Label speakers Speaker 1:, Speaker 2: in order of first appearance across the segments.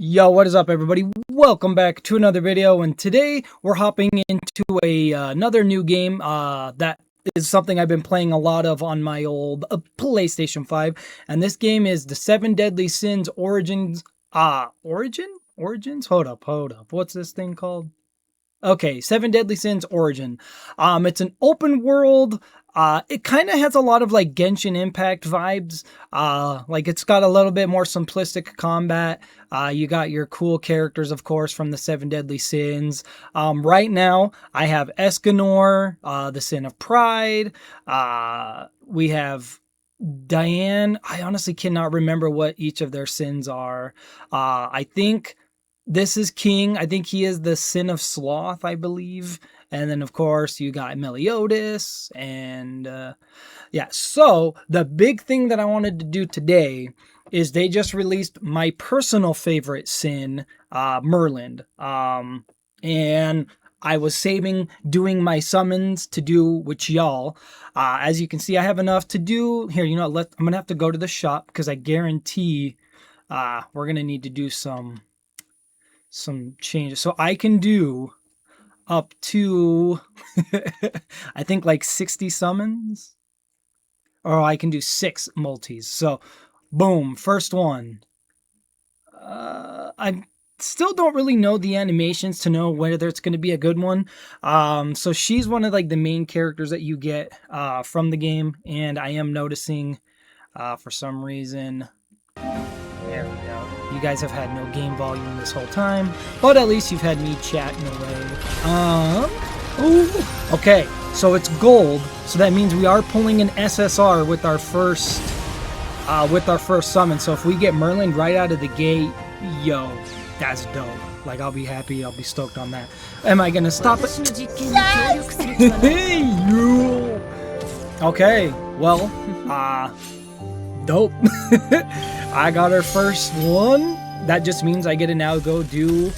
Speaker 1: Yo, what is up everybody? Welcome back to another video, and today we're hopping into another new game that is something I've been playing a lot of on my old PlayStation 5, and this game is the 7 Deadly Sins Origins. Origins? Hold up. What's this thing called? Okay, 7 Deadly Sins Origin. It's an open world. It kind of has a lot of like Genshin Impact vibes. Like it's got a little bit more simplistic combat. You got your cool characters, of course, from the 7 Deadly Sins. Right now, I have Escanor, the Sin of Pride. We have Diane. I honestly cannot remember what each of their sins are. I think this is King. I think he is the Sin of Sloth, I believe. And then, of course, you got Meliodas. And, yeah. So, the big thing that I wanted to do today is they just released my personal favorite sin, Merlin. And I was saving doing my summons to do with y'all. As you can see, I have enough to do. Here, you know what? I'm going to have to go to the shop because I guarantee we're going to need to do some changes. So I can do up to I think like 60 summons, or I can do 6 multis. So boom, first one. I still don't really know the animations to know whether it's going to be a good one. So she's one of like the main characters that you get from the game, and I am noticing for some reason. There we go. You guys have had no game volume this whole time, but at least you've had me chatting away. Ooh, okay, so it's gold, so that means we are pulling an SSR with our first summon. So if we get Merlin right out of the gate, yo, that's dope. Like, I'll be happy, I'll be stoked on that. Am I gonna stop it? Hey, you! Okay, well, dope. I got our first one. That just means I get to now go do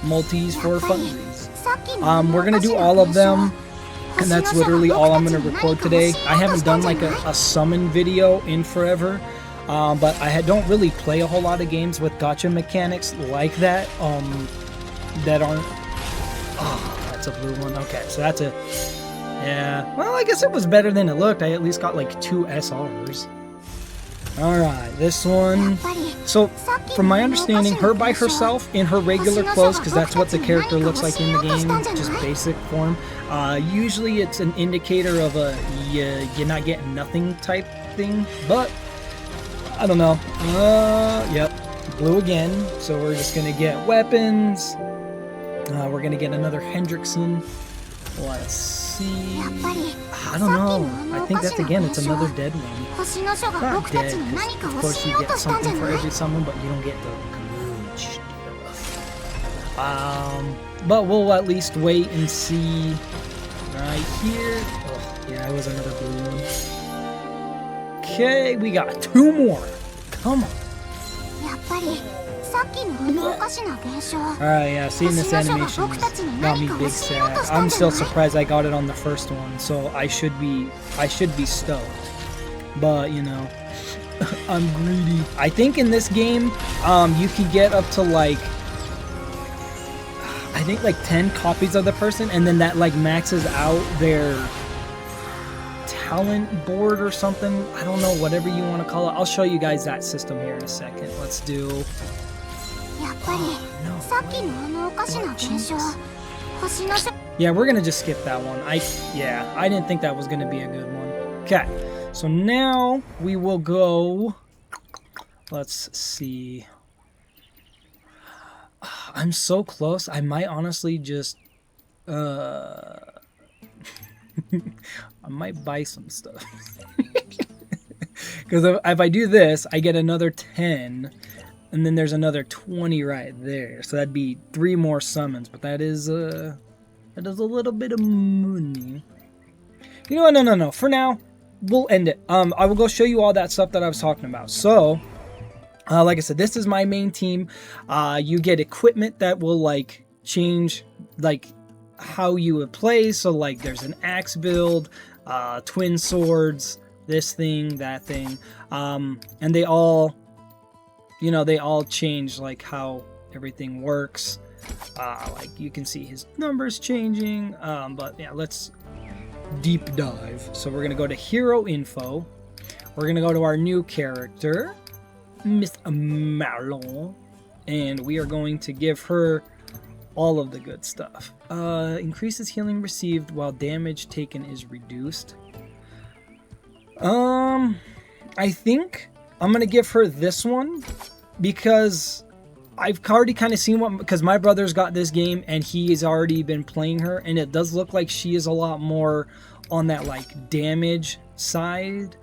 Speaker 1: multis for funsies. We're gonna do all of them, and that's literally all I'm gonna record today. I haven't done like a summon video in forever, but I don't really play a whole lot of games with gacha mechanics like that. That aren't. Oh, that's a blue one. Okay, so that's a. Yeah. Well, I guess it was better than it looked. I at least got like 2 SRs. Alright, this one. So, from my understanding, her by herself in her regular clothes, because that's what the character looks like in the game, just basic form. Usually it's an indicator of a you're not getting nothing type thing, but I don't know. Yep, blue again. So we're just gonna get weapons. We're gonna get another Hendrickson. Let's see. I don't know. I think that's again, it's another dead one. Not dead, because of course you get something for every summon, but you don't get the good stuff. But we'll at least wait and see right here. Oh, yeah, it was another blue one. Okay, we got 2 more. Come on. Alright, yeah, seeing this animation got me big sad. I'm still surprised I got it on the first one, so I should be stoked. But, you know, I'm greedy. I think in this game, you can get up to like, I think like 10 copies of the person, and then that like maxes out their talent board or something. I don't know, whatever you want to call it. I'll show you guys that system here in a second. Let's do... Yeah, we're gonna just skip that one. I didn't think that was gonna be a good one. Okay, so now we will go. Let's see. I'm so close. I might honestly just I might buy some stuff. Because if I do this, I get another 10. And then there's another 20 right there. So that'd be 3 more summons. But that is a little bit of money. You know what? No. For now, we'll end it. I will go show you all that stuff that I was talking about. So, like I said, this is my main team. You get equipment that will like change like how you would play. So like there's an axe build, twin swords, this thing, that thing. And they all... You know, they all change like how everything works. Like you can see his numbers changing, but yeah, let's deep dive. So we're gonna go to hero info. We're gonna go to our new character, Miss Merlin, and we are going to give her all of the good stuff. Increases healing received while damage taken is reduced. I think I'm gonna give her this one because I've already kind of seen what, because my brother's got this game and he's already been playing her, and it does look like she is a lot more on that like damage side.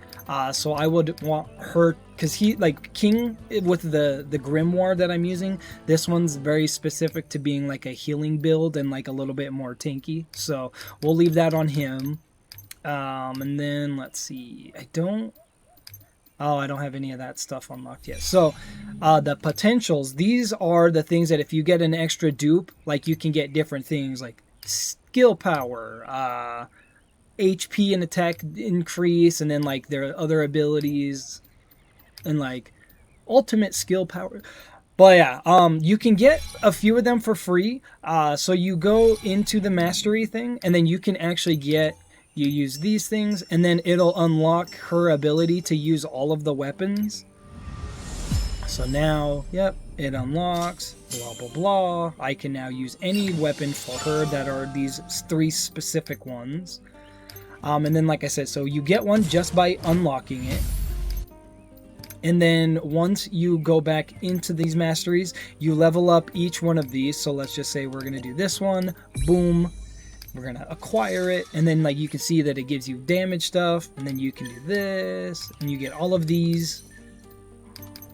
Speaker 1: So I would want her, because he, like King with the Grimoire that I'm using, this one's very specific to being like a healing build and like a little bit more tanky. So we'll leave that on him. And then let's see, I don't have any of that stuff unlocked yet. So the potentials, these are the things that if you get an extra dupe, like you can get different things like skill power, HP and attack increase, and then like there are other abilities and like ultimate skill power. But yeah, you can get a few of them for free. So you go into the mastery thing, and then you can actually get, you use these things, and then it'll unlock her ability to use all of the weapons. So now, yep, it unlocks, blah, blah, blah. I can now use any weapon for her that are these 3 specific ones. And then, like I said, so you get one just by unlocking it. And then once you go back into these masteries, you level up each one of these. So let's just say we're going to do this one. Boom. We're going to acquire it. And then like you can see that it gives you damage stuff. And then you can do this. And you get all of these.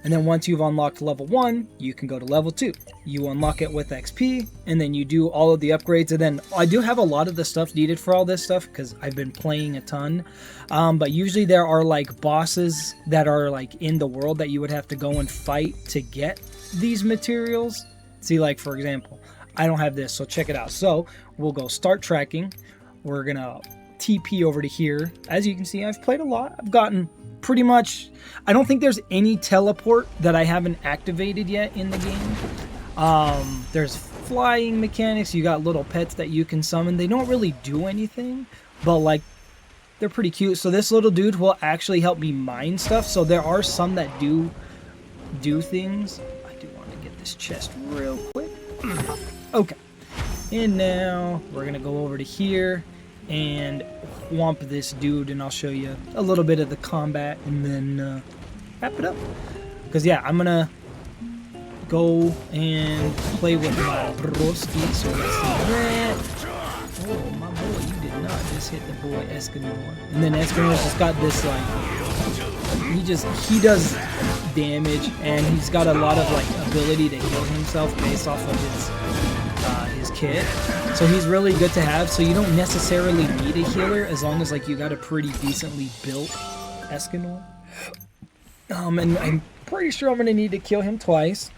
Speaker 1: And then once you've unlocked level 1, you can go to level 2. You unlock it with XP, and then you do all of the upgrades. And then I do have a lot of the stuff needed for all this stuff because I've been playing a ton. But usually there are like bosses that are like in the world that you would have to go and fight to get these materials. See, like for example, I don't have this, so check it out. So we'll go start tracking. We're gonna TP over to here. As you can see, I've played a lot. I've gotten pretty much, I don't think there's any teleport that I haven't activated yet in the game. There's flying mechanics. You got little pets that you can summon. They don't really do anything, but like they're pretty cute. So this little dude will actually help me mine stuff. So there are some that do things. I do want to get this chest real quick. Okay, and now we're gonna go over to here and whomp this dude, and I'll show you a little bit of the combat and then wrap it up. Because yeah, I'm gonna go and play with my broski. So let's see that. Oh my boy, you did not just hit the boy Escanor. And then Escanor's just got this like, he does damage, and he's got a lot of like ability to heal himself based off of his kit. So he's really good to have. So you don't necessarily need a healer as long as like you got a pretty decently built Escanor. And I'm pretty sure I'm gonna need to kill him twice.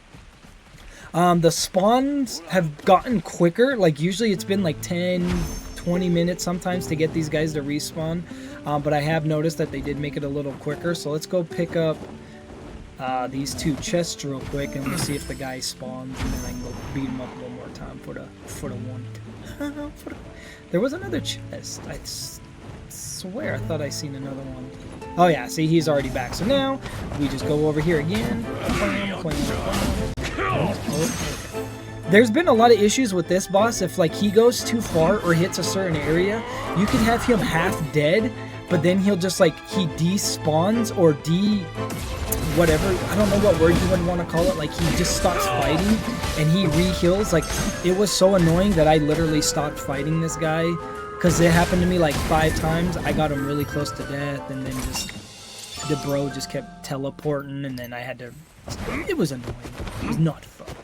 Speaker 1: The spawns have gotten quicker. Like usually it's been like 10-20 minutes sometimes to get these guys to respawn. But I have noticed that they did make it a little quicker. So let's go pick up these 2 chests real quick, and we'll see if the guy spawns, and then I can go beat him up one more time for the one. There was another chest. I swear I thought I seen another one. Oh yeah, see, he's already back. So now we just go over here again. Okay. There's been a lot of issues with this boss. If like he goes too far or hits a certain area, you can have him half dead, but then he'll just like, he despawns or whatever, I don't know what word you would want to call it, like he just stops fighting and he re-heals. Like it was so annoying that I literally stopped fighting this guy because it happened to me like 5 times. I got him really close to death, and then just the bro just kept teleporting, and then I had to, it was annoying. It was not fun.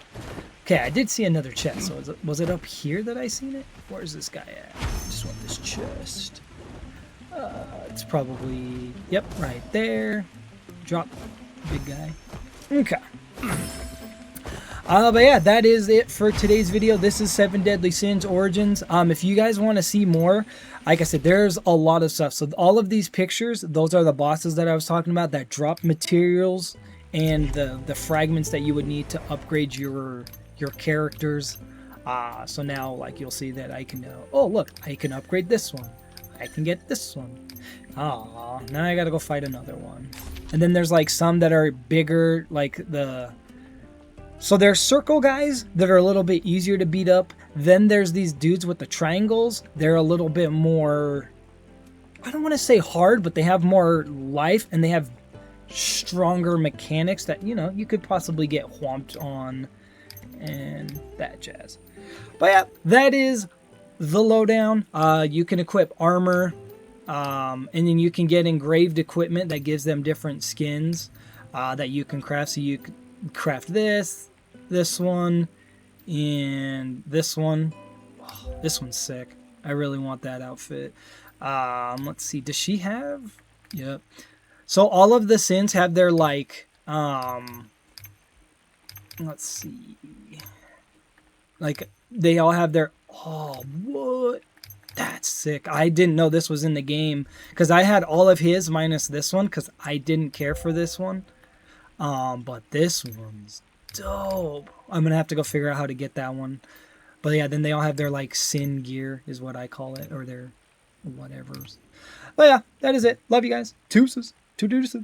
Speaker 1: Okay, I did see another chest. So was it up here that I seen it? Where's this guy at? I just want this chest. It's probably, yep, right there. Drop, big guy. Okay. But yeah, that is it for today's video. This is 7 Deadly Sins Origins. If you guys want to see more, like I said, there's a lot of stuff. So all of these pictures, those are the bosses that I was talking about that drop materials and the fragments that you would need to upgrade your your characters. So now, like, you'll see that I can, oh, look, I can upgrade this one. I can get this one. Ah, now I gotta go fight another one. And then there's, like, some that are bigger, like so there's circle guys that are a little bit easier to beat up. Then there's these dudes with the triangles. They're a little bit more, I don't want to say hard, but they have more life, and they have stronger mechanics that, you know, you could possibly get whomped on and that jazz. But yeah, that is the lowdown. You can equip armor, and then you can get engraved equipment that gives them different skins that you can craft. So you can craft this one, and this one. Oh, this one's sick. I really want that outfit. Let's see. Does she have? Yep. So all of the sins have their, like, let's see. Like, they all have their, oh, what? That's sick. I didn't know this was in the game, because I had all of his minus this one, because I didn't care for this one. But this one's dope. I'm going to have to go figure out how to get that one. But yeah, then they all have their, like, sin gear is what I call it, or their whatevers. But yeah, that is it. Love you guys. Deuces. Two deuces.